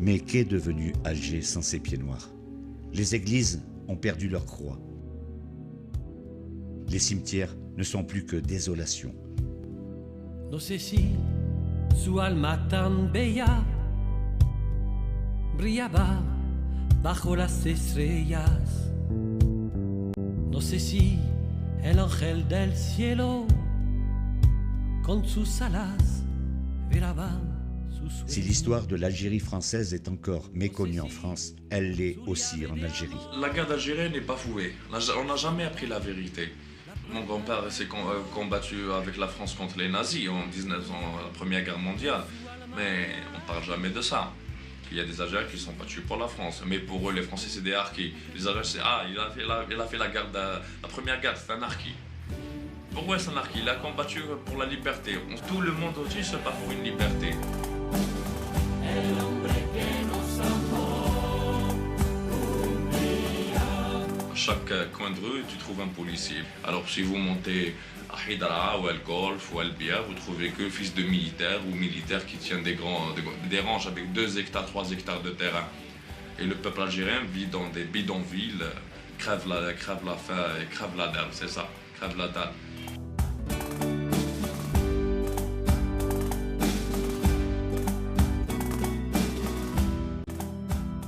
Mais qu'est devenu Alger sans ses pieds noirs? Les églises ont perdu leur croix. Les cimetières ne sont plus que désolation. No sé si su alma tan bella brillaba bajo las estrellas. No sé si el ángel del cielo con sus alas viraba sus sueños. Si l'histoire de l'Algérie française est encore méconnue en France, elle l'est aussi en Algérie. La guerre d'Algérie n'est pas fouée. On n'a jamais appris la vérité. Mon grand-père s'est combattu avec la France contre les nazis en 1900, la Première Guerre mondiale. Mais on ne parle jamais de ça. Il y a des Algériens qui sont battus pour la France. Mais pour eux, les Français, c'est des harkis. Les Algériens, c'est il a fait la guerre la Première Guerre, c'est un harki. Pourquoi c'est un harki? Il a combattu pour la liberté. Tout le monde entier se bat pour une liberté. À chaque coin de rue, tu trouves un policier. Alors si vous montez à Hidra ou à El Golf ou à El Bia, vous trouvez que fils de militaires ou militaires qui tiennent des ranges avec 2 hectares, 3 hectares de terrain. Et le peuple algérien vit dans des bidonvilles, crève la faim et crève la dalle, c'est ça, crève la dalle.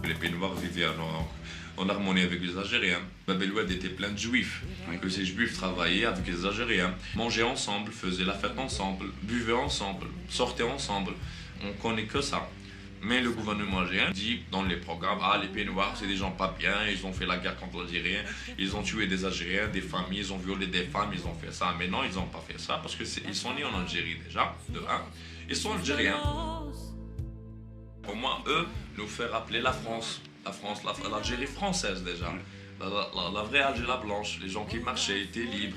Les Pays Noirs vivaient en harmonie avec les Algériens. Bab el Oued était plein de juifs. Que ces juifs travaillaient avec les Algériens, mangeaient ensemble, faisaient la fête ensemble, buvaient ensemble, sortaient ensemble. On connaît que ça. Mais le gouvernement algérien dit dans les programmes, les Pays Noirs c'est des gens pas bien, ils ont fait la guerre contre les Algériens, ils ont tué des Algériens, des familles, ils ont violé des femmes, ils ont fait ça. Mais non, ils n'ont pas fait ça parce qu'ils sont nés en Algérie déjà, de un. Ils sont algériens. Pour moi, eux, nous faire rappeler la France, l'Algérie française déjà. La vraie Algérie blanche, les gens qui marchaient étaient libres,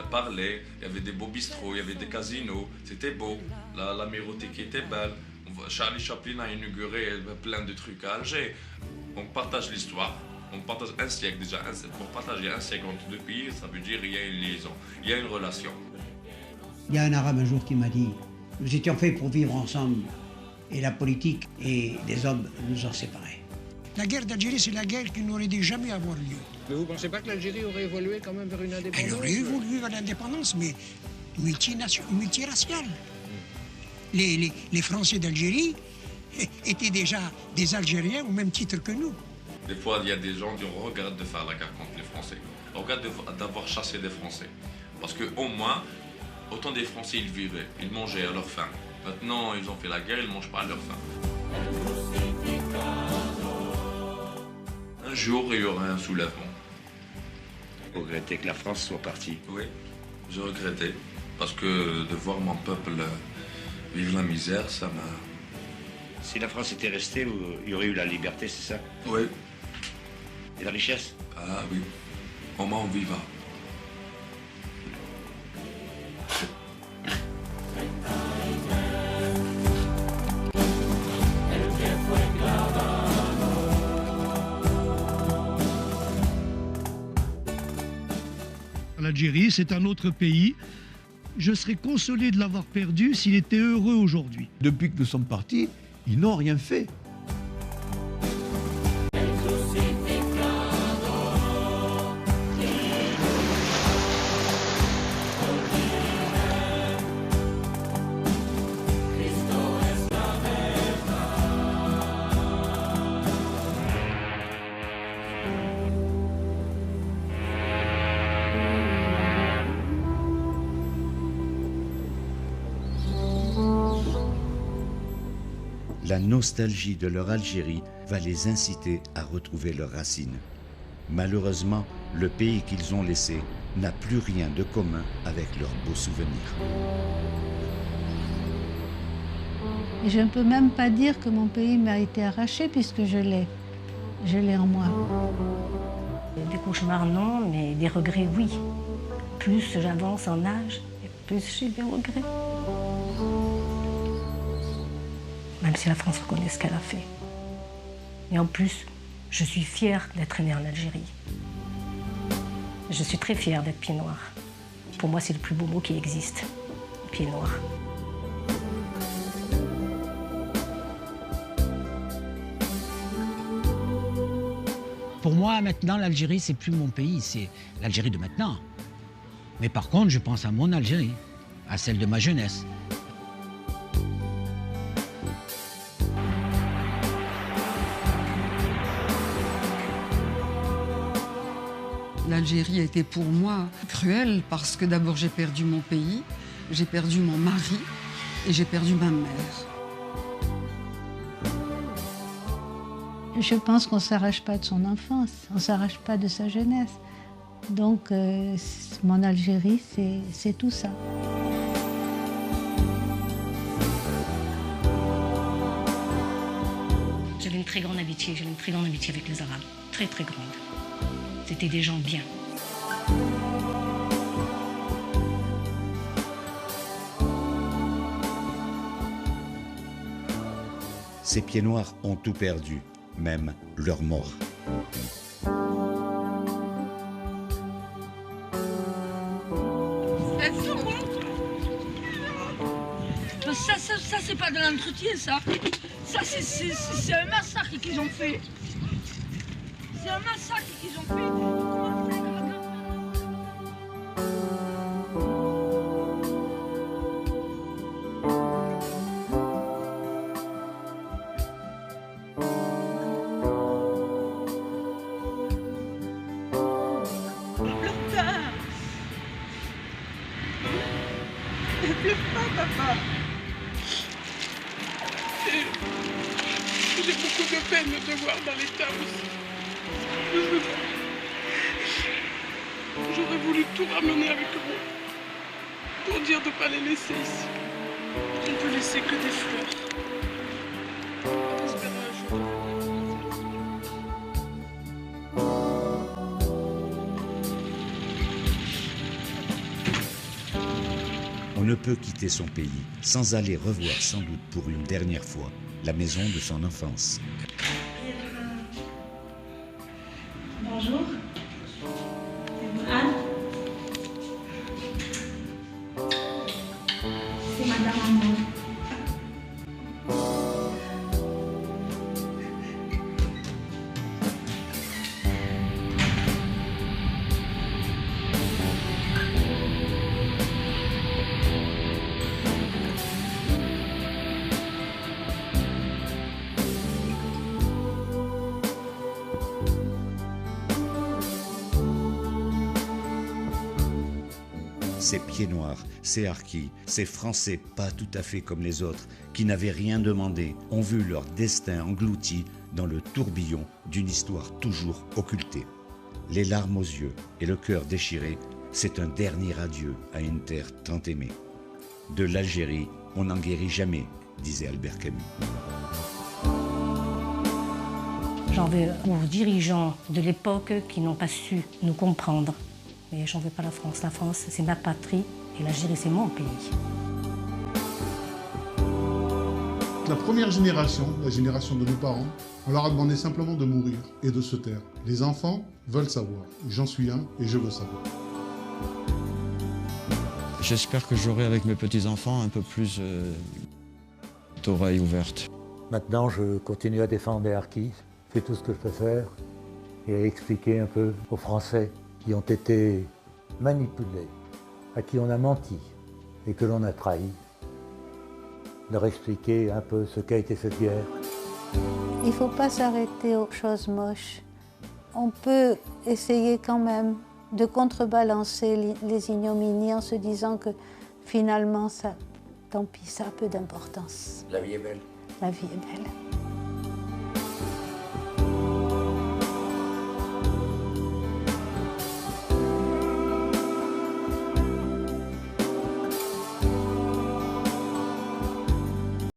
parlaient, il y avait des beaux bistrots, il y avait des casinos, c'était beau, l'amirauté qui était belle. Charlie Chaplin a inauguré plein de trucs à Alger. On partage l'histoire, on partage un siècle déjà. Pour partager un siècle entre deux pays, ça veut dire qu'il y a une liaison, il y a une relation. Il y a un arabe un jour qui m'a dit, nous étions faits pour vivre ensemble et la politique et les hommes nous ont séparés. La guerre d'Algérie, c'est la guerre qui n'aurait dû jamais avoir lieu. Mais vous ne pensez pas que l'Algérie aurait évolué quand même vers une indépendance? Elle aurait évolué vers l'indépendance, mais multiraciale. Les Français d'Algérie étaient déjà des Algériens au même titre que nous. Des fois, il y a des gens qui regrettent de faire la guerre contre les Français. Regrettent d'avoir chassé des Français. Parce qu'au moins, autant des Français, ils vivaient, ils mangeaient à leur faim. Maintenant, ils ont fait la guerre, ils ne mangent pas à leur faim. Un jour, il y aura un soulèvement. Vous regrettez que la France soit partie? Oui, je regrettais. Parce que de voir mon peuple vivre la misère, ça m'a... Si la France était restée, il y aurait eu la liberté, c'est ça? Oui. Et la richesse? Ah oui, au moins on vivra. L'Algérie, c'est un autre pays. Je serais consolé de l'avoir perdu s'il était heureux aujourd'hui. Depuis que nous sommes partis, ils n'ont rien fait. La nostalgie de leur Algérie va les inciter à retrouver leurs racines. Malheureusement, le pays qu'ils ont laissé n'a plus rien de commun avec leurs beaux souvenirs. Et je ne peux même pas dire que mon pays m'a été arraché puisque je l'ai. Je l'ai en moi. Des cauchemars, non, mais des regrets, oui. Plus j'avance en âge, plus j'ai des regrets. Même si la France reconnaît ce qu'elle a fait. Et en plus, je suis fière d'être née en Algérie. Je suis très fière d'être pied noir. Pour moi, c'est le plus beau mot qui existe, pied noir. Pour moi, maintenant, l'Algérie, c'est plus mon pays, c'est l'Algérie de maintenant. Mais par contre, je pense à mon Algérie, à celle de ma jeunesse. L'Algérie a été pour moi cruelle parce que d'abord j'ai perdu mon pays, j'ai perdu mon mari et j'ai perdu ma mère. Je pense qu'on ne s'arrache pas de son enfance, on ne s'arrache pas de sa jeunesse. Donc mon Algérie, c'est tout ça. J'avais une très grande amitié avec les Arabes, très très grande. C'était des gens bien. Ces pieds noirs ont tout perdu, même leur mort. Ça c'est pas de l'entretien, ça. Ça, c'est un massacre qu'ils ont fait. C'est un massacre qu'ils ont fait. Ne pleure pas, papa. J'ai beaucoup de peine de te voir dans l'état aussi. J'aurais voulu tout ramener avec moi pour dire de ne pas les laisser ici. On ne peut laisser que des fleurs. En espérant un jour. On ne peut quitter son pays sans aller revoir sans doute pour une dernière fois la maison de son enfance. Bonjour. Anne. C'est Madame Amour. Ces pieds noirs, ces harkis, ces Français pas tout à fait comme les autres, qui n'avaient rien demandé, ont vu leur destin englouti dans le tourbillon d'une histoire toujours occultée. Les larmes aux yeux et le cœur déchiré, c'est un dernier adieu à une terre tant aimée. De l'Algérie, on n'en guérit jamais, disait Albert Camus. J'en veux aux dirigeants de l'époque qui n'ont pas su nous comprendre. Mais j'en veux pas la France. La France, c'est ma patrie et l'Algérie, c'est mon pays. La première génération, la génération de nos parents, on leur a demandé simplement de mourir et de se taire. Les enfants veulent savoir. J'en suis un et je veux savoir. J'espère que j'aurai avec mes petits-enfants un peu plus d'oreilles ouvertes. Maintenant, je continue à défendre les harkis. Je fais tout ce que je peux faire et à expliquer un peu aux Français qui ont été manipulés, à qui on a menti et que l'on a trahi, leur expliquer un peu ce qu'a été cette guerre. Il ne faut pas s'arrêter aux choses moches. On peut essayer quand même de contrebalancer les ignominies en se disant que finalement, ça, tant pis, ça a peu d'importance. La vie est belle. La vie est belle.